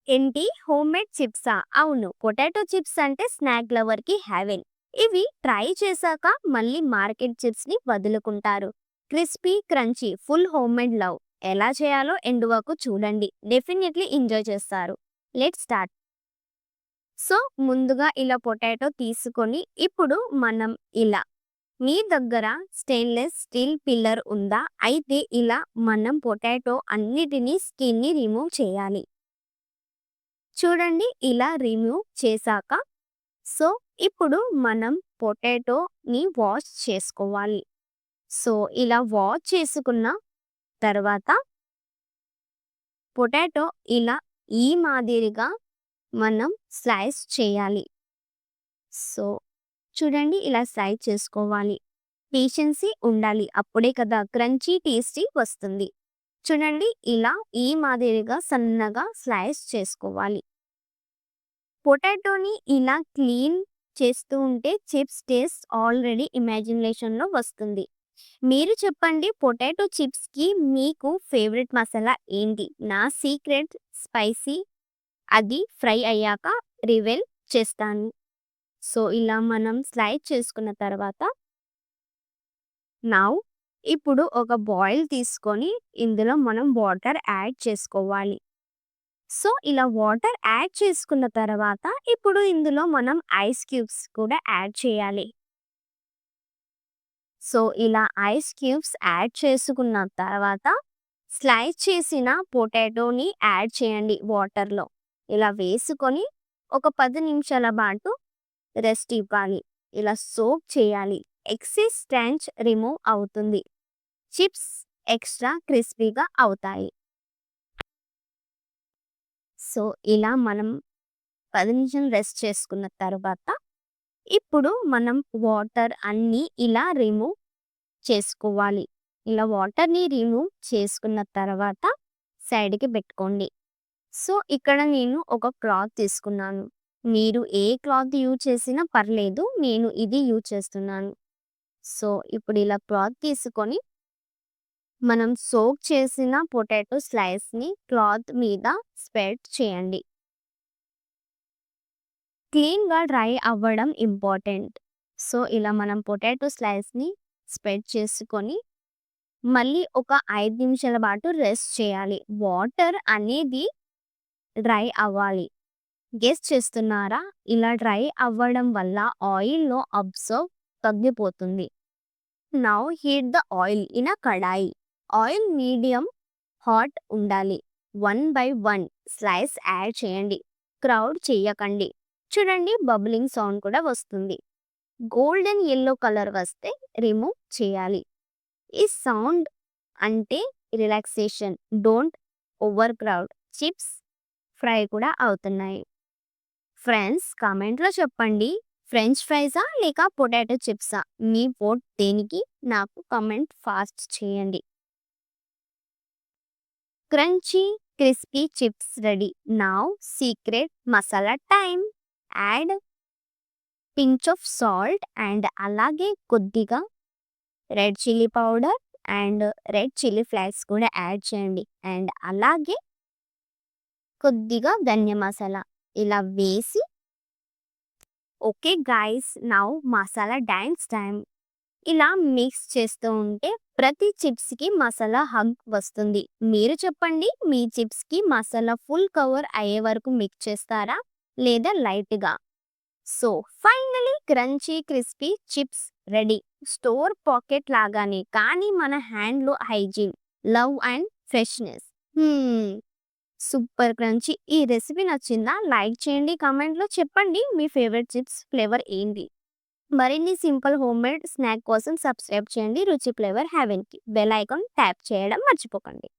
ఏంటి హోమ్‌మేడ్ చిప్సా? అవును. పొటాటో చిప్స్ అంటే స్నాక్ లవర్‌కి హెవెన్. ఇవి ట్రై చేశాక మళ్ళీ మార్కెట్ చిప్స్‌ని వదులుకుంటారు. Crispy, crunchy, full homemade love. ఎలా చేయాలో ఎండ్ వరకు చూడండి. డెఫినెట్‌లీ ఎంజాయ్ చేస్తారు. Let's start. సో, ముందుగా ఇలా పొటాటో తీసుకొని ఇప్పుడు మనం ఇలా మీ దగ్గర స్టెయిన్‌లెస్ స్టీల్ పిల్లర్ ఉందా? అయితే ఇలా మనం పొటాటో అన్నిటిని స్కిన్‌ని రిమూవ్ చేయాలి. చూడండి ఇలా రిమూవ్ చేశాక సో ఇప్పుడు మనం పొటాటోని వాష్ చేసుకోవాలి. సో ఇలా వాష్ చేసుకున్న తర్వాత పొటాటో ఇలా ఈ మాదిరిగా మనం స్లైస్ చేయాలి. సో చూడండి ఇలా స్లైస్ చేసుకోవాలి. పేషెన్సీ ఉండాలి. అప్పుడే కదా క్రంచీ టేస్టీ వస్తుంది. చూడండి ఇలా ఈ మాదిరిగా సన్నగా స్లైస్ చేసుకోవాలి. పొటాటోని ఇలా క్లీన్ చేస్తూ ఉంటే చిప్స్ టేస్ట్ ఆల్రెడీ ఇమాజినేషన్‌లో వస్తుంది. మీరు చెప్పండి పొటాటో చిప్స్‌కి మీకు ఫేవరెట్ మసాలా ఏంటి? నా సీక్రెట్ స్పైసీ అది ఫ్రై అయ్యాక రివీల్ చేస్తాను. సో, ఇలా మనం స్లైడ్ చేసుకున్న తర్వాత నౌ ఇప్పుడు ఒక బాయిల్ తీసుకొని ఇందులో మనం వాటర్ యాడ్ చేసుకోవాలి. సో, ఇలా వాటర్ యాడ్ చేసుకున్న తర్వాత ఇప్పుడు ఇందులో మనం ఐస్ క్యూబ్స్ కూడా యాడ్ చేయాలి. సో, ఇలా ఐస్ క్యూబ్స్ యాడ్ చేసుకున్న తర్వాత స్లైస్ చేసిన పొటాటోని యాడ్ చేయండి వాటర్‌లో. ఇలా వేసుకొని ఒక 10 నిమిషాల పాటు రెస్ట్ ఇవ్వాలి. ఇలా సోక్ చేయాలి. ఎక్సెస్ స్టాంచ్ రిమూవ్ అవుతుంది. చిప్స్ ఎక్స్ట్రా క్రిస్పీగా అవుతాయి. సో, ఇలా మనం 10 నిమిషాలు రెస్ట్ చేసుకున్న తర్వాత ఇప్పుడు మనం వాటర్ అన్నీ ఇలా రిమూవ్ చేసుకోవాలి. ఇలా వాటర్‌ని రిమూవ్ చేసుకున్న తర్వాత సైడ్‌కి పెట్టుకోండి. సో, ఇక్కడ నేను ఒక క్లాత్ తీసుకున్నాను. మీరు ఏ క్లాత్ యూజ్ చేసినా పర్లేదు. నేను ఇది యూజ్ చేస్తున్నాను. సో, ఇప్పుడు ఇలా క్లాత్ తీసుకొని మనం సోక్ చేసిన పొటాటో స్లైస్‌ని క్లాత్ మీద స్ప్రెడ్ చేయండి. క్లీన్‌గా డ్రై అవ్వడం ఇంపార్టెంట్. సో, ఇలా మనం పొటాటో స్లైస్‌ని స్ప్రెడ్ చేసుకొని మళ్ళీ ఒక 5 నిమిషాల పాటు రెస్ట్ చేయాలి. వాటర్ అనేది డ్రై అవ్వాలి. గెస్ చేస్తున్నారా? ఇలా డ్రై అవ్వడం వల్ల ఆయిల్‌లో అబ్జర్వ్ తగ్గిపోతుంది. Now heat the oil in a kadai. Oil medium hot ఉండాలి. 1/1 స్లైస్ యాడ్ చేయండి. క్రౌడ్ చేయకండి. చూడండి బబ్లింగ్ సౌండ్ కూడా వస్తుంది. గోల్డెన్ యెల్లో కలర్ వస్తే రిమూవ్ చేయాలి. ఈ సౌండ్ అంటే relaxation. Don't over crowd. Chips fry కూడా అవుతున్నాయి. ఫ్రెండ్స్ కామెంట్‌లో చెప్పండి. ఫ్రెంచ్ ఫ్రైసా లేక పొటాటో చిప్సా? మీ వోట్ దేనికి? నాకు కామెంట్ ఫాస్ట్ చేయండి. Crunchy crispy chips ready. Now secret masala time. Add pinch of salt and అలాగే కొద్దిగా red chilli powder and red chilli flakes కూడా యాడ్ చేయండి. అండ్ అలాగే కొద్దిగా ధనియా మసాలా ఇలా వేసి okay guys now masala dance time. ఇలా మిక్స్ చేస్తూ ఉంటే ప్రతి చిప్స్‌కి మసాలా హగ్ వస్తుంది. మీరు చెప్పండి మీ చిప్స్‌కి మసాలా ఫుల్ కవర్ అయ్యే వరకు మిక్స్ చేస్తారా? లేదా లైట్‌గా? So, finally crunchy crispy chips ready. Store packet లాగానే కానీ మన హ్యాండ్‌లో hygiene, love and freshness. Super crunchy. ఈ రెసిపీ నచ్చిందా? లైక్ చేయండి. కామెంట్‌లో చెప్పండి మీ ఫేవరెట్ చిప్స్ ఫ్లేవర్ ఏంటి? మరిన్ని సింపుల్ హోమ్‌మేడ్ స్నాక్ కోసం సబ్స్క్రైబ్ చేయండి రుచి ఫ్లేవర్ హెవెన్‌కి. బెల్ ఐకాన్ ట్యాప్ చేయడం మర్చిపోకండి.